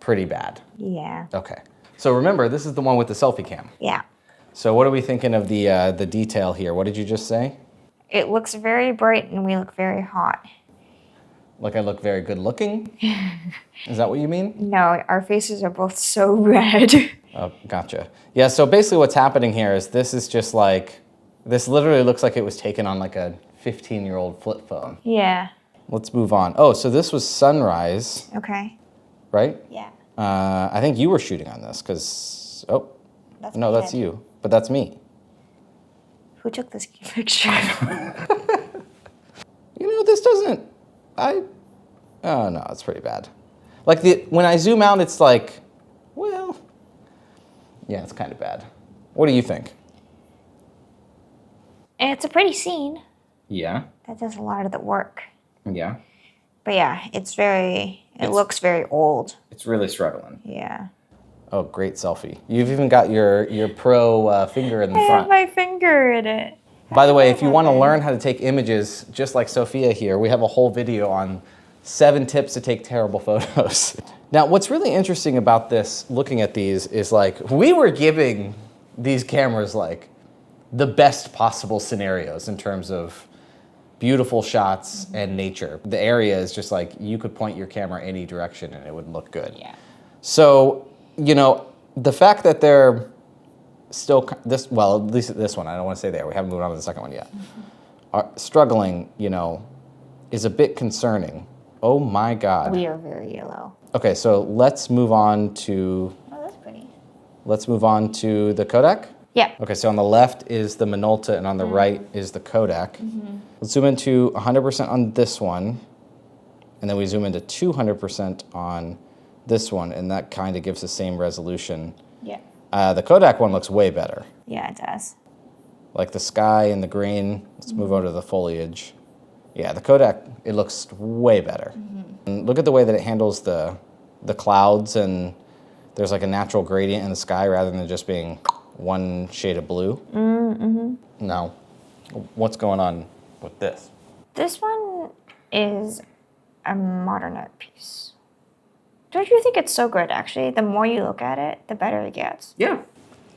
pretty bad. Yeah. Okay. So remember, this is the one with the selfie cam. Yeah. So what are we thinking of the detail here? What did you just say? It looks very bright and we look very hot. Like I look very good looking? Is that what you mean? No, our faces are both so red. Oh, gotcha. Yeah, so basically what's happening here is this is just like, this literally looks like it was taken on like a 15-year-old flip phone. Yeah. Let's move on. Oh, so this was sunrise, Okay. right? Yeah. I think you were shooting on this because, oh, That's no, my that's head. you, but that's me. Who took this picture? You know, this doesn't, oh no, it's pretty bad. Like when I zoom out, it's like, well, yeah, it's kind of bad. What do you think? It's a pretty scene. Yeah. That does a lot of the work. Yeah. But yeah, it looks very old. It's really struggling. Yeah. Oh, great selfie. You've even got your pro finger in the I have front. my finger in it. By the way, if you want to learn how to take images, just like Sophia here, we have a whole video on 7 tips to take terrible photos. Now, what's really interesting about this, looking at these, is like, we were giving these cameras like the best possible scenarios in terms of beautiful shots and nature. The area is just like, you could point your camera any direction and it would look good. Yeah. So, you know, the fact that they're still, well, at least this one, I don't want to say there, we haven't moved on to the second one yet, are struggling, you know, is a bit concerning. Oh my God. We are very yellow. Okay, so let's move on to, Oh, that's pretty. let's move on to the Kodak. Yeah. Okay, so on the left is the Minolta and on the right is the Kodak. Let's zoom into 100% on this one, and then we zoom into 200% on this one, and that kind of gives the same resolution. Yeah. The Kodak one looks way better. Yeah, it does. Like the sky and the green. Let's move over to the foliage. Yeah, the Kodak, it looks way better. And look at the way that it handles the clouds, and there's like a natural gradient in the sky rather than just being one shade of blue. Now, what's going on with this? This one is a modern art piece. Don't you think it's so good, actually? The more you look at it, the better it gets. Yeah.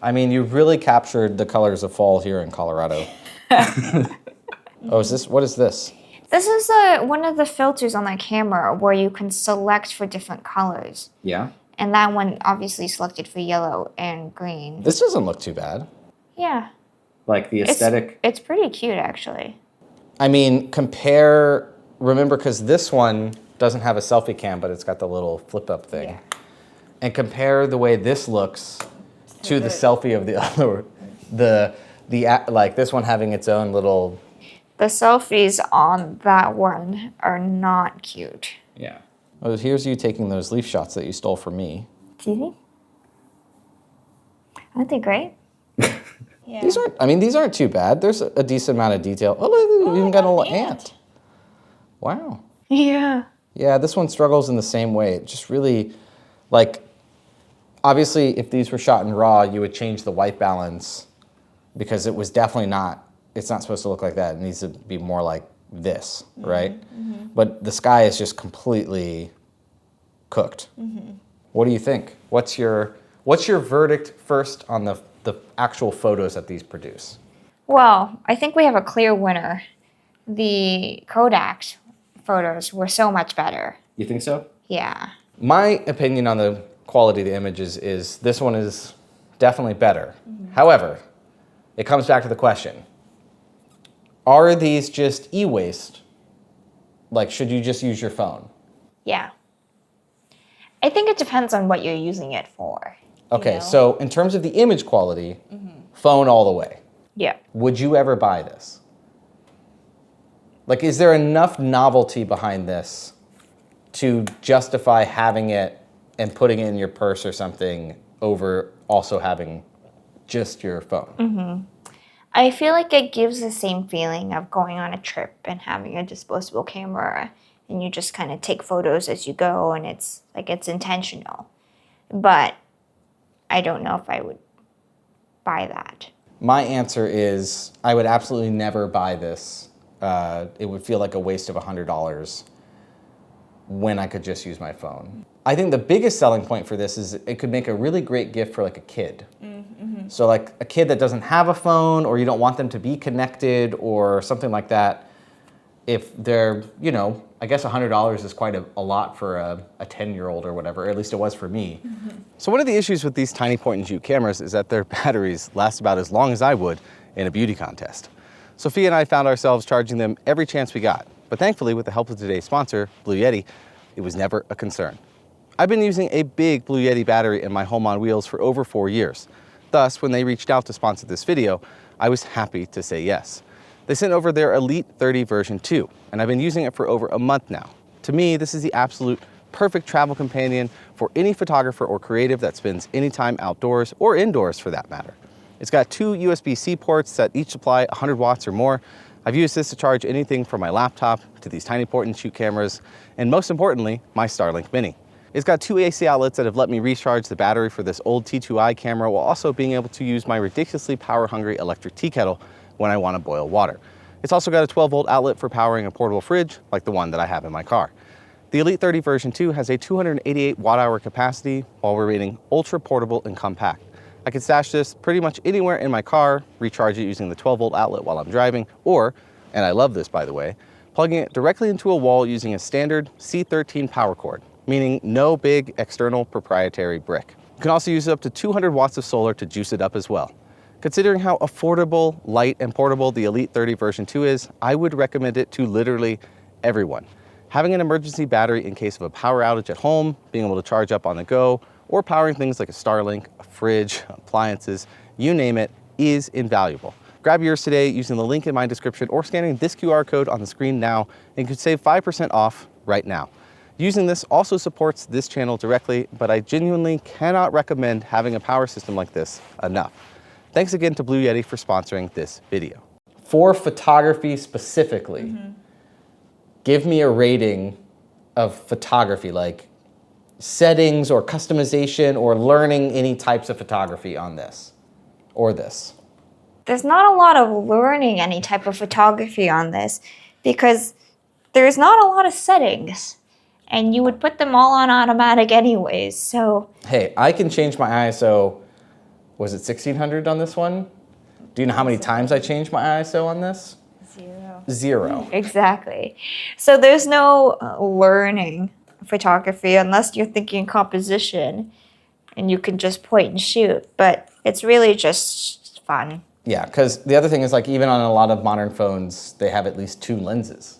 I mean, you've really captured the colors of fall here in Colorado. Oh, what is this? This is one of the filters on the camera where you can select for different colors. Yeah. And that one obviously selected for yellow and green. This doesn't look too bad. Yeah. Like the aesthetic. It's pretty cute, actually. I mean, remember, because this one doesn't have a selfie cam, but it's got the little flip up thing. Yeah. And compare the way this looks to the selfie of the other, like this one having its own little. The selfies on that one are not cute. Yeah. Oh, here's you taking those leaf shots that you stole from me. Do you think? Aren't they great? Yeah. These aren't too bad. There's a decent amount of detail. Oh, look, we even got a little ant. Wow. Yeah. Yeah, this one struggles in the same way. It just really, like, obviously, if these were shot in RAW, you would change the white balance because it was definitely not, it's not supposed to look like that. It needs to be more like this, right? But the sky is just completely cooked. What do you think? What's your verdict first on the actual photos that these produce? Well, I think we have a clear winner. The Kodak photos were so much better. You think so? Yeah. My opinion on the quality of the images is this one is definitely better. However, it comes back to the question, are these just e-waste? Like, should you just use your phone? Yeah. I think it depends on what you're using it for. Okay, so in terms of the image quality, phone all the way. Yeah. Would you ever buy this? Like, is there enough novelty behind this to justify having it and putting it in your purse or something over also having just your phone? I feel like it gives the same feeling of going on a trip and having a disposable camera and you just kind of take photos as you go and it's intentional. But I don't know if I would buy that. My answer is I would absolutely never buy this. It would feel like a waste of $100 when I could just use my phone. I think the biggest selling point for this is it could make a really great gift for like a kid. So like a kid that doesn't have a phone, or you don't want them to be connected or something like that. If they're, you know, I guess $100 is quite a lot for a 10-year-old or whatever, or at least it was for me. So one of the issues with these tiny point-and-shoot cameras is that their batteries last about as long as I would in a beauty contest. Sophia and I found ourselves charging them every chance we got, but thankfully with the help of today's sponsor, Blue Yeti, it was never a concern. I've been using a big Blue Yeti battery in my home on wheels for over 4 years. Thus, when they reached out to sponsor this video, I was happy to say yes. They sent over their Elite 30 version 2, and I've been using it for over a month now. To me, this is the absolute perfect travel companion for any photographer or creative that spends any time outdoors or indoors for that matter. It's got 2 USB-C ports that each supply 100 watts or more. I've used this to charge anything from my laptop to these tiny point-and-shoot cameras, and most importantly, my Starlink Mini. It's got 2 AC outlets that have let me recharge the battery for this old T2i camera while also being able to use my ridiculously power-hungry electric tea kettle when I want to boil water. It's also got a 12-volt outlet for powering a portable fridge like the one that I have in my car. The Elite 30 version 2 has a 288 watt-hour capacity while remaining ultra portable and compact. I can stash this pretty much anywhere in my car, recharge it using the 12-volt outlet while I'm driving, or, and I love this by the way, plugging it directly into a wall using a standard C13 power cord, meaning no big external proprietary brick. You can also use up to 200 watts of solar to juice it up as well. Considering how affordable, light, and portable the Elite 30 version 2 is, I would recommend it to literally everyone. Having an emergency battery in case of a power outage at home, being able to charge up on the go, or powering things like a Starlink, a fridge, appliances, you name it, is invaluable. Grab yours today using the link in my description or scanning this QR code on the screen now, and you can save 5% off right now. Using this also supports this channel directly, but I genuinely cannot recommend having a power system like this enough. Thanks again to Blue Yeti for sponsoring this video. For photography specifically, give me a rating of photography, like settings or customization or learning any types of photography on this or this. There's not a lot of learning any type of photography on this because there's not a lot of settings. And you would put them all on automatic anyways, so. Hey, I can change my ISO, was it 1600 on this one? Do you know how many times I changed my ISO on this? 0. 0. Exactly. So there's no learning photography unless you're thinking composition and you can just point and shoot, but it's really just fun. Yeah, because the other thing is like even on a lot of modern phones, they have at least 2 lenses.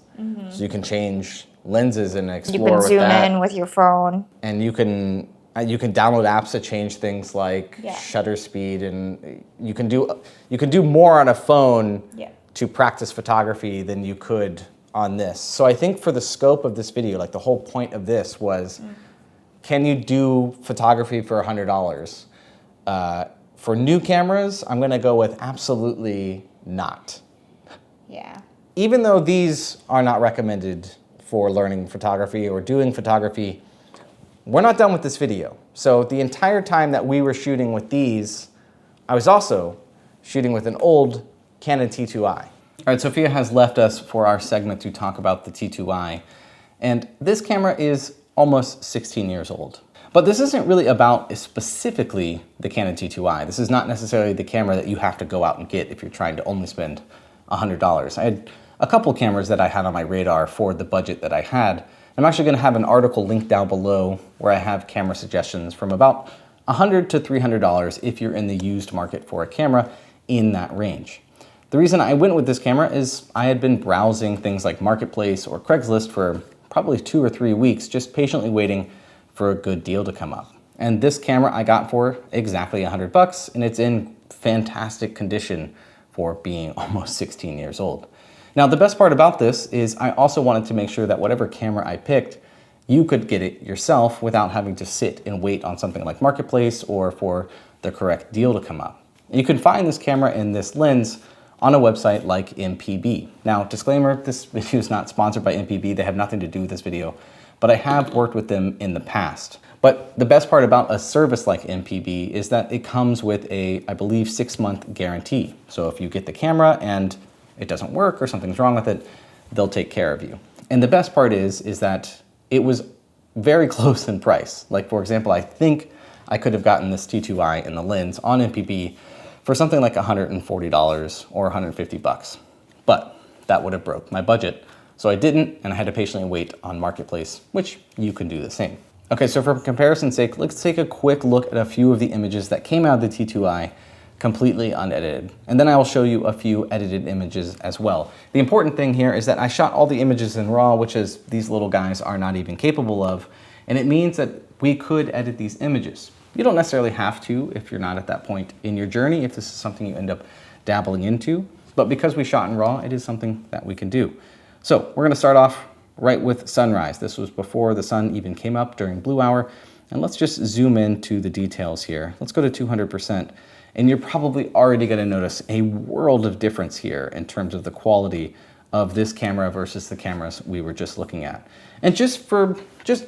So you can change lenses and explore with that. You can zoom in with your phone. And you can download apps that change things like shutter speed, and you can do more on a phone to practice photography than you could on this. So I think for the scope of this video, like the whole point of this was, can you do photography for $100? For new cameras, I'm gonna go with absolutely not. Yeah. Even though these are not recommended for learning photography or doing photography, we're not done with this video. So the entire time that we were shooting with these, I was also shooting with an old Canon T2i. All right, Sophia has left us for our segment to talk about the T2i. And this camera is almost 16 years old. But this isn't really about specifically the Canon T2i. This is not necessarily the camera that you have to go out and get if you're trying to only spend $100. I had a couple cameras that I had on my radar for the budget that I had. I'm actually going to have an article linked down below where I have camera suggestions from about $100 to $300 if you're in the used market for a camera in that range. The reason I went with this camera is I had been browsing things like Marketplace or Craigslist for probably 2 or 3 weeks, just patiently waiting for a good deal to come up. And this camera I got for exactly $100, and it's in fantastic condition for being almost 16 years old. Now, the best part about this is I also wanted to make sure that whatever camera I picked, you could get it yourself without having to sit and wait on something like Marketplace or for the correct deal to come up. You can find this camera and this lens on a website like MPB. Now, disclaimer, this video is not sponsored by MPB. They have nothing to do with this video, but I have worked with them in the past. But the best part about a service like MPB is that it comes with a, I believe, 6-month guarantee. So if you get the camera and it doesn't work or something's wrong with it, they'll take care of you. And the best part is that it was very close in price. Like for example, I think I could have gotten this T2i and the lens on MPB for something like $140 or 150 bucks. But that would have broke my budget. So I didn't, and I had to patiently wait on Marketplace, which you can do the same. Okay, so for comparison's sake, let's take a quick look at a few of the images that came out of the T2i completely unedited. And then I will show you a few edited images as well. The important thing here is that I shot all the images in RAW, which is these little guys are not even capable of, and it means that we could edit these images. You don't necessarily have to if you're not at that point in your journey, if this is something you end up dabbling into, but because we shot in RAW, it is something that we can do. So we're gonna start off right with sunrise. This was before the sun even came up during blue hour, and let's just zoom into the details here. Let's go to 200%. And you're probably already gonna notice a world of difference here in terms of the quality of this camera versus the cameras we were just looking at. And just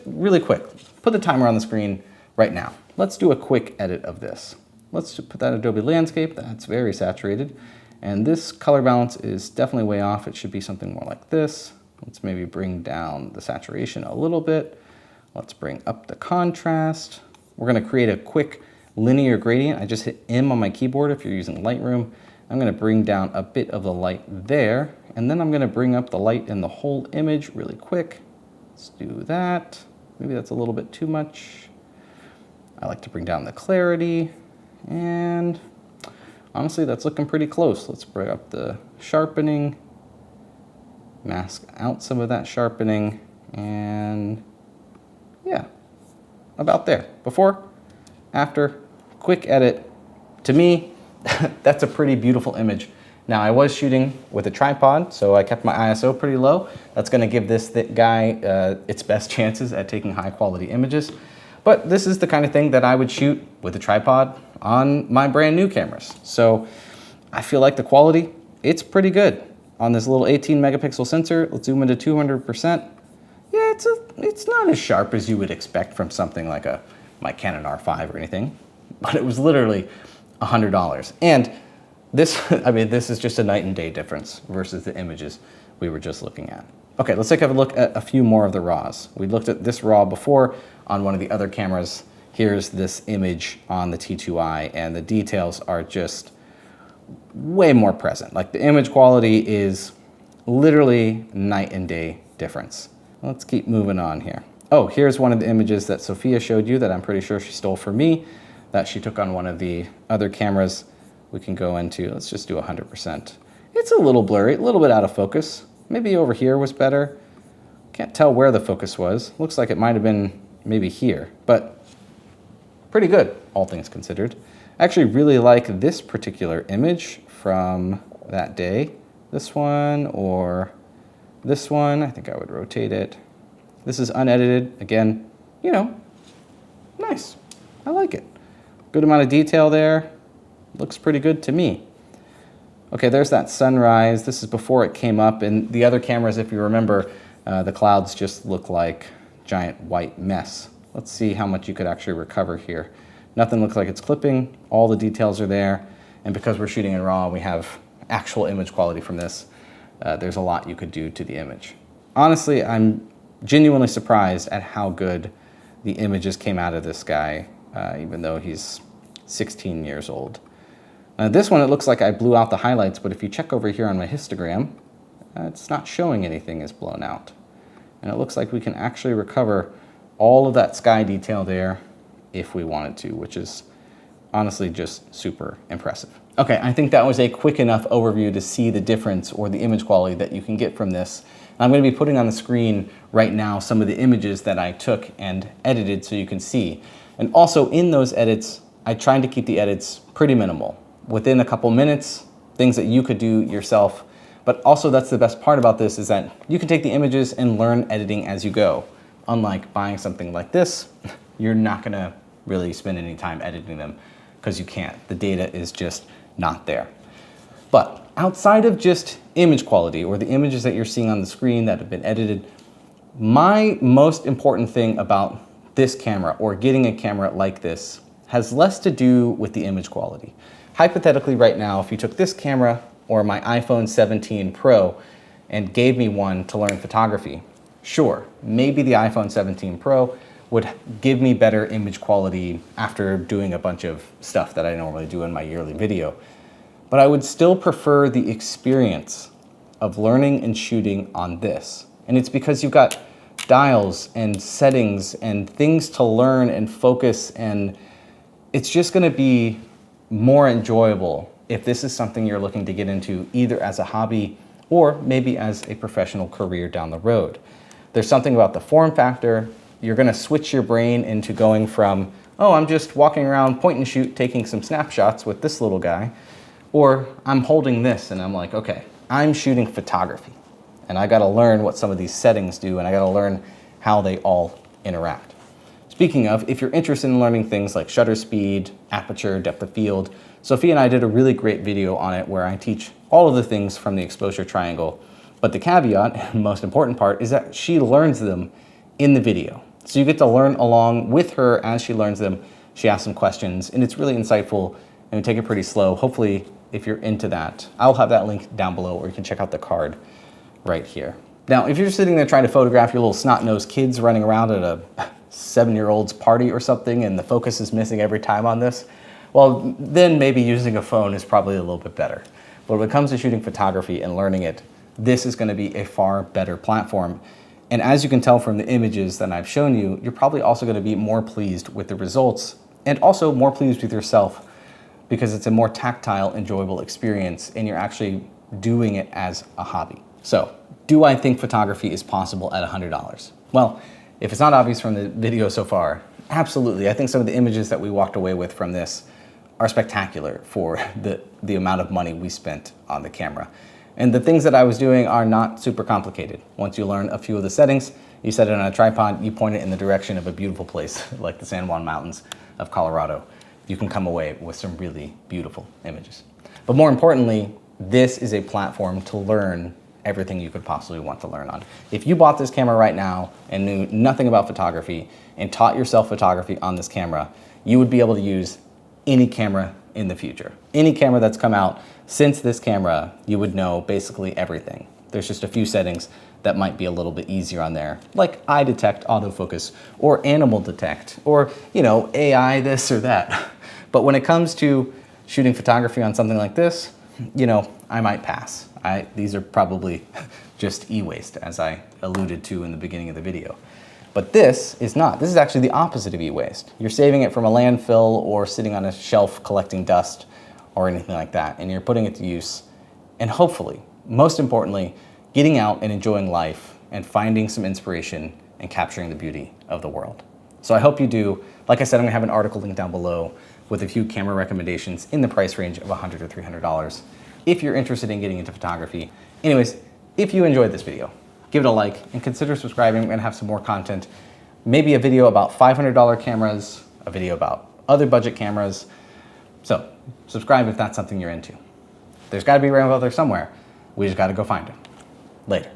really quick, put the timer on the screen right now. Let's do a quick edit of this. Let's put that Adobe landscape, that's very saturated. And this color balance is definitely way off. It should be something more like this. Let's maybe bring down the saturation a little bit. Let's bring up the contrast. We're gonna create a quick linear gradient. I just hit M on my keyboard if you're using Lightroom. I'm gonna bring down a bit of the light there, and then I'm gonna bring up the light in the whole image really quick. Let's do that. Maybe that's a little bit too much. I like to bring down the clarity, and honestly, that's looking pretty close. Let's bring up the sharpening, mask out some of that sharpening, and yeah, about there. Before, after, quick edit. To me, that's a pretty beautiful image. Now, I was shooting with a tripod, so I kept my ISO pretty low. That's gonna give this guy its best chances at taking high quality images. But this is the kind of thing that I would shoot with a tripod on my brand new cameras. So I feel like the quality, it's pretty good. On this little 18 megapixel sensor, let's zoom into 200%. Yeah, it's not as sharp as you would expect from something like my Canon R5 or anything, but it was literally $100. And this, I mean, this is just a night and day difference versus the images we were just looking at. Okay, let's take a look at a few more of the RAWs. We looked at this RAW before on one of the other cameras. Here's this image on the T2i, and the details are just way more present. Like the image quality is literally night and day difference. Let's keep moving on here. Oh, here's one of the images that Sophia showed you that I'm pretty sure she stole from me, that she took on one of the other cameras. We can go into, let's just do 100%. It's a little blurry, a little bit out of focus. Maybe over here was better. Can't tell where the focus was. Looks like it might have been maybe here, but pretty good, all things considered. I actually really like this particular image from that day. This one or this one, I think I would rotate it. This is unedited, again, you know, nice, I like it. Good amount of detail there, looks pretty good to me. Okay, there's that sunrise. This is before it came up, and the other cameras, if you remember, the clouds just look like giant white mess. Let's see how much you could actually recover here. Nothing looks like it's clipping, all the details are there, and because we're shooting in RAW, we have actual image quality from this. There's a lot you could do to the image. Honestly, I'm genuinely surprised at how good the images came out of this guy, even though he's 16 years old. This one, it looks like I blew out the highlights, but if you check over here on my histogram, it's not showing anything is blown out. And it looks like we can actually recover all of that sky detail there if we wanted to, which is honestly just super impressive. Okay, I think that was a quick enough overview to see the difference or the image quality that you can get from this. And I'm gonna be putting on the screen right now some of the images that I took and edited so you can see. And also in those edits, I tried to keep the edits pretty minimal. Within a couple minutes, things that you could do yourself. But also that's the best part about this is that you can take the images and learn editing as you go. Unlike buying something like this, you're not gonna really spend any time editing them because you can't. The data is just not there. But outside of just image quality or the images that you're seeing on the screen that have been edited, my most important thing about this camera or getting a camera like this has less to do with the image quality. Hypothetically right now, if you took this camera or my iPhone 17 Pro and gave me one to learn photography, Sure, maybe the iPhone 17 Pro would give me better image quality after doing a bunch of stuff that I normally do in my yearly video. But I would still prefer the experience of learning and shooting on this. And it's because you've got dials and settings and things to learn and focus, and it's just gonna be more enjoyable if this is something you're looking to get into either as a hobby or maybe as a professional career down the road. There's something about the form factor. You're gonna switch your brain into going from, oh, I'm just walking around point and shoot, taking some snapshots with this little guy, or I'm holding this and I'm like, okay, I'm shooting photography and I gotta learn what some of these settings do and I gotta learn how they all interact. Speaking of, if you're interested in learning things like shutter speed, aperture, depth of field, Sophia and I did a really great video on it where I teach all of the things from the exposure triangle. But the caveat, and most important part, is that she learns them in the video. So you get to learn along with her as she learns them. She asks some questions and it's really insightful, and we take it pretty slow. Hopefully, if you're into that, I'll have that link down below, or you can check out the card right here. Now, if you're sitting there trying to photograph your little snot-nosed kids running around at a 7-year-old's party or something and the focus is missing every time on this, well, then maybe using a phone is probably a little bit better. But when it comes to shooting photography and learning it, this is going to be a far better platform. And as you can tell from the images that I've shown you, you're probably also going to be more pleased with the results and also more pleased with yourself because it's a more tactile, enjoyable experience and you're actually doing it as a hobby. So, do I think photography is possible at $100? Well, if it's not obvious from the video so far, absolutely. I think some of the images that we walked away with from this are spectacular for the amount of money we spent on the camera. And the things that I was doing are not super complicated. Once you learn a few of the settings, you set it on a tripod, you point it in the direction of a beautiful place like the San Juan Mountains of Colorado. You can come away with some really beautiful images. But more importantly, this is a platform to learn everything you could possibly want to learn on. If you bought this camera right now and knew nothing about photography and taught yourself photography on this camera, you would be able to use any camera in the future. Any camera that's come out since this camera, you would know basically everything. There's just a few settings that might be a little bit easier on there, like eye detect, autofocus, or animal detect, or AI this or that. But when it comes to shooting photography on something like this, I might pass. These are probably just e-waste, as I alluded to in the beginning of the video. But this is not. This is actually the opposite of e-waste. You're saving it from a landfill or sitting on a shelf collecting dust or anything like that, and you're putting it to use, and hopefully, most importantly, getting out and enjoying life and finding some inspiration and capturing the beauty of the world. So I hope you do. Like I said, I'm gonna have an article linked down below with a few camera recommendations in the price range of $100 to $300 if you're interested in getting into photography. Anyways, if you enjoyed this video, give it a like and consider subscribing. We're gonna have some more content, maybe a video about $500 cameras, a video about other budget cameras. So subscribe if that's something you're into. There's gotta be around out there somewhere. We just gotta go find it. Later.